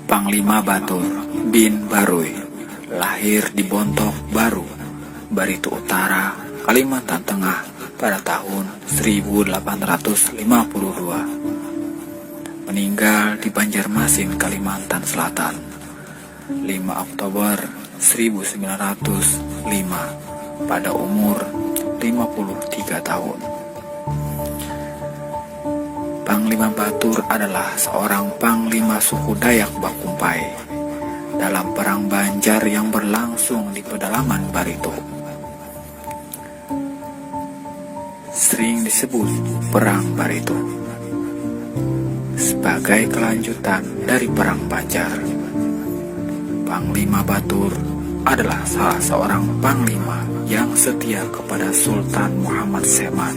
Panglima Batur bin Baruy lahir di Bontok Baru, Barito Utara, Kalimantan Tengah pada tahun 1852. Meninggal di Banjarmasin, Kalimantan Selatan, 5 Oktober 1905 pada umur 53 tahun. Panglima Batur adalah seorang panglima suku Dayak Bakumpai dalam perang Banjar yang berlangsung di pedalaman Barito. Sering disebut Perang Barito sebagai kelanjutan dari Perang Banjar. Panglima Batur adalah salah seorang panglima yang setia kepada Sultan Muhammad Seman.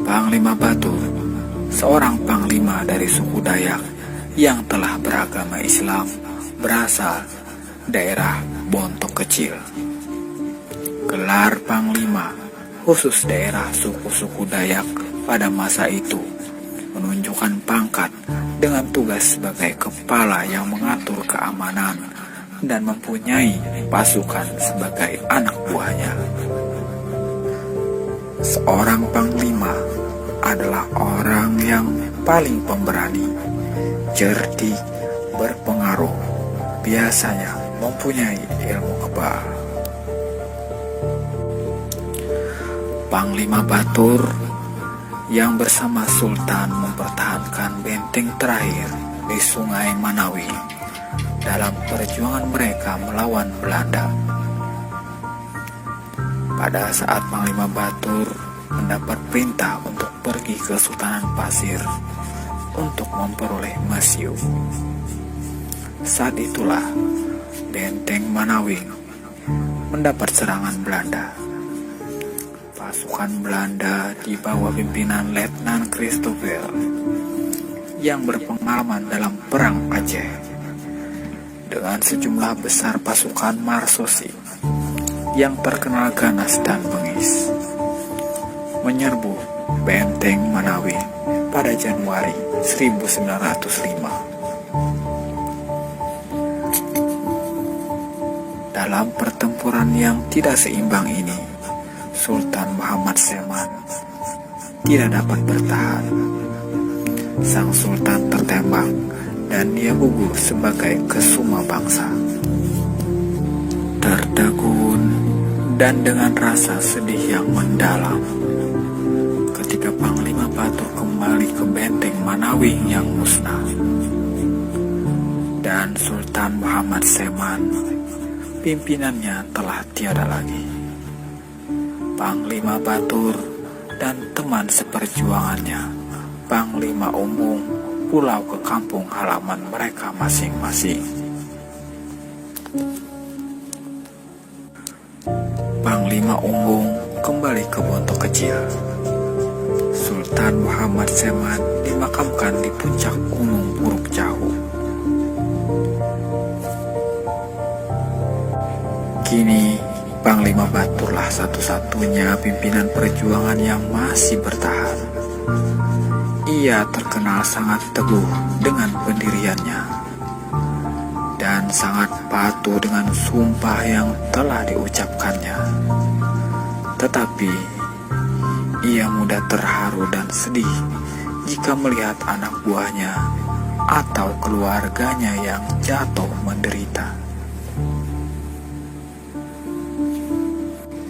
Panglima Batur, seorang panglima dari suku Dayak yang telah beragama Islam, berasal daerah Bontok Kecil. Gelar panglima khusus daerah suku-suku Dayak pada masa itu menunjukkan pangkat dengan tugas sebagai kepala yang mengatur keamanan dan mempunyai pasukan sebagai anak buahnya. Seorang panglima adalah orang yang paling pemberani, cerdik, berpengaruh, biasanya mempunyai ilmu kebal. Panglima Batur yang bersama Sultan mempertahankan benteng terakhir di Sungai Manawi dalam perjuangan mereka melawan Belanda. Pada saat Panglima Batur mendapat perintah untuk pergi ke Sultanan Pasir untuk memperoleh Masiu, saat itulah benteng Manawi mendapat serangan Belanda. Pasukan Belanda di bawah pimpinan Letnan Christoffel yang berpengalaman dalam Perang Aceh dengan sejumlah besar pasukan Marsosi yang terkenal ganas dan bengis menyerbu benteng Manawi pada Januari 1905. Dalam pertempuran yang tidak seimbang ini, Sultan Muhammad Seman tidak dapat bertahan. Sang Sultan tertembak dan dia gugur sebagai kesuma bangsa. Tertegun dan dengan rasa sedih yang mendalam, ketika Panglima Batur kembali ke benteng Manawi yang musnah, dan Sultan Muhammad Seman, pimpinannya telah tiada lagi. Panglima Batur dan teman seperjuangannya, Panglima Umbung, pulau ke kampung halaman mereka masing-masing. Panglima Umbung kembali ke Bontok Kecil. Sultan Muhammad Seman dimakamkan di puncak Gunung Puruk Jahu. Kini Panglima Baturlah satu-satunya pimpinan perjuangan yang masih bertahan. Ia terkenal sangat teguh dengan pendiriannya dan sangat patuh dengan sumpah yang telah diucapkannya. Tetapi ia mudah terharu dan sedih jika melihat anak buahnya atau keluarganya yang jatuh menderita.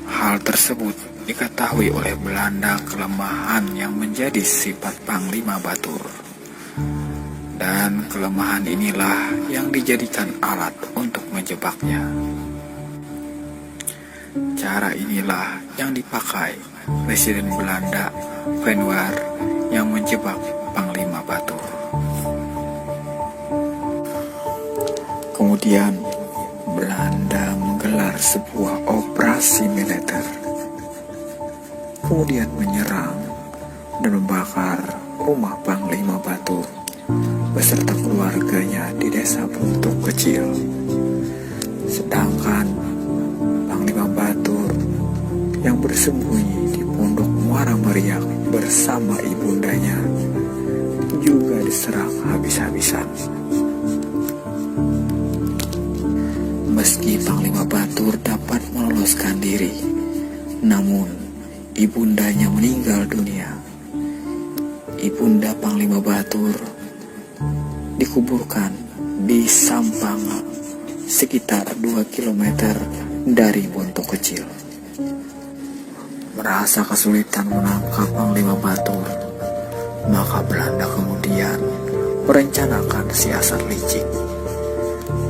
Hal tersebut diketahui oleh Belanda kelemahan yang menjadi sifat Panglima Batur. Dan kelemahan inilah yang dijadikan alat untuk menjebaknya. Cara inilah yang dipakai Presiden Belanda Van War yang menjebak Panglima Batur. Kemudian Belanda menggelar sebuah operasi militer, kemudian menyerang dan membakar rumah Panglima Batur beserta keluarganya di desa Bontok Kecil. Sedangkan Panglima Batur yang bersembunyi di Pondok Muara Meriang bersama ibundanya juga diserang habis habis-habisan. Meski Panglima Batur dapat meloloskan diri, namun ibundanya meninggal dunia. Ibunda Panglima Batur dikuburkan di Sampang sekitar 2 km dari Bonto Kecil. Merasa kesulitan menangkap Panglima Batur, maka Belanda kemudian merencanakan siasat licik.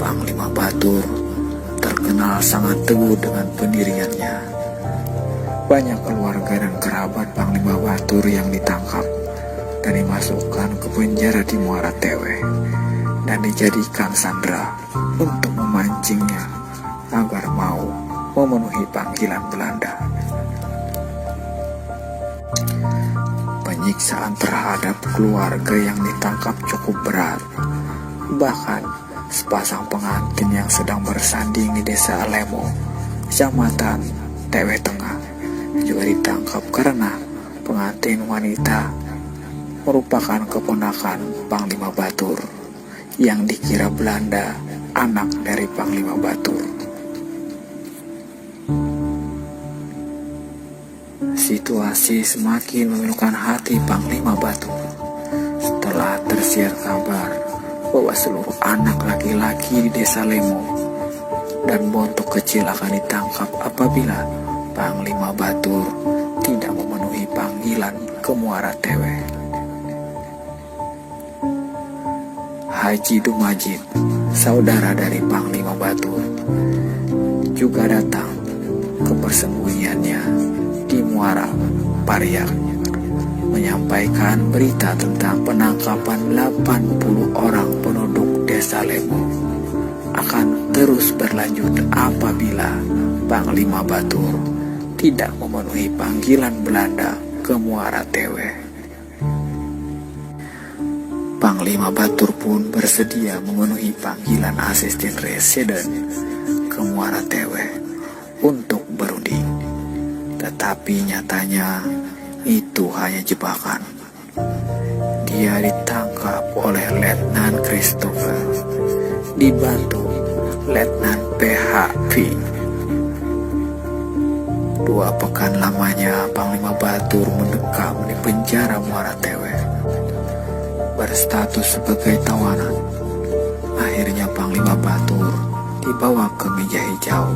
Panglima Batur terkenal sangat teguh dengan pendiriannya. Banyak keluarga dan kerabat Panglima Batur yang ditangkap dan dimasukkan ke penjara di Muara Tewe dan dijadikan sandera untuk memancingnya agar mau memenuhi panggilan Belanda. Penyiksaan terhadap keluarga yang ditangkap cukup berat. Bahkan sepasang pengantin yang sedang bersanding di desa Lemo, kecamatan Tewe Tengah, juga ditangkap karena pengantin wanita merupakan keponakan Panglima Batur yang dikira Belanda anak dari Panglima Batur. Situasi semakin memilukan hati Panglima Batur setelah tersiar kabar bahwa seluruh anak laki-laki di desa Lemo dan Bonto Kecil akan ditangkap apabila Panglima Batur tidak memenuhi panggilan ke Muara Tewe. Haji Dumajid, saudara dari Panglima Batur, juga datang ke persembunyiannya di Muara Pariak, menyampaikan berita tentang penangkapan 80 orang penduduk desa Lemo akan terus berlanjut apabila Panglima Batur tidak memenuhi panggilan Belanda ke Muara Tewe. Panglima Batur pun bersedia memenuhi panggilan asisten residen ke Muara Tewe untuk berunding. Tetapi nyatanya itu hanya jebakan. Dia ditangkap oleh Letnan Christopher, dibantu Letnan PH Fink. 2 pekan lamanya Panglima Batur mendekam di penjara Muara Tewe, berstatus sebagai tawanan. Akhirnya Panglima Batur dibawa ke meja hijau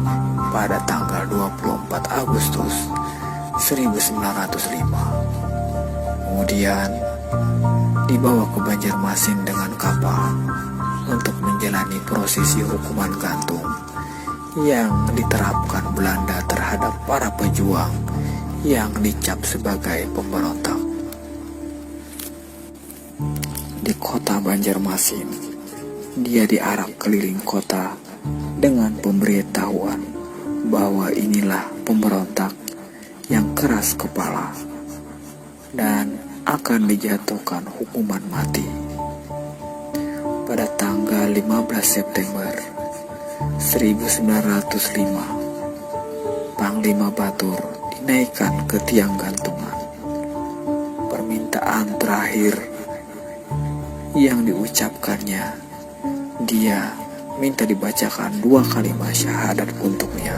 pada tanggal 24 Agustus 1905. Kemudian dibawa ke Banjarmasin dengan kapal untuk menjalani prosesi hukuman gantung yang diterapkan Belanda terhadap para pejuang yang dicap sebagai pemberontak. Di kota Banjarmasin, dia diarak keliling kota dengan pemberitahuan bahwa inilah pemberontak yang keras kepala dan akan dijatuhkan hukuman mati. Pada tanggal 15 September 1905, Panglima Batur dinaikkan ke tiang gantungan. Permintaan terakhir yang diucapkannya, dia minta dibacakan 2 kalimat syahadat untuknya.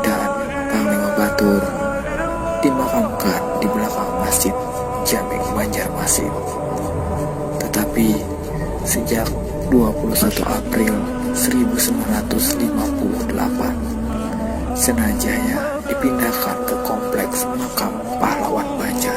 Dan Panglima Batur dimakamkan di belakang Masjid Jami Banjarmasin. Tetapi sejak 21 April 1958, jenazahnya dipindahkan ke kompleks makam pahlawan Banjar.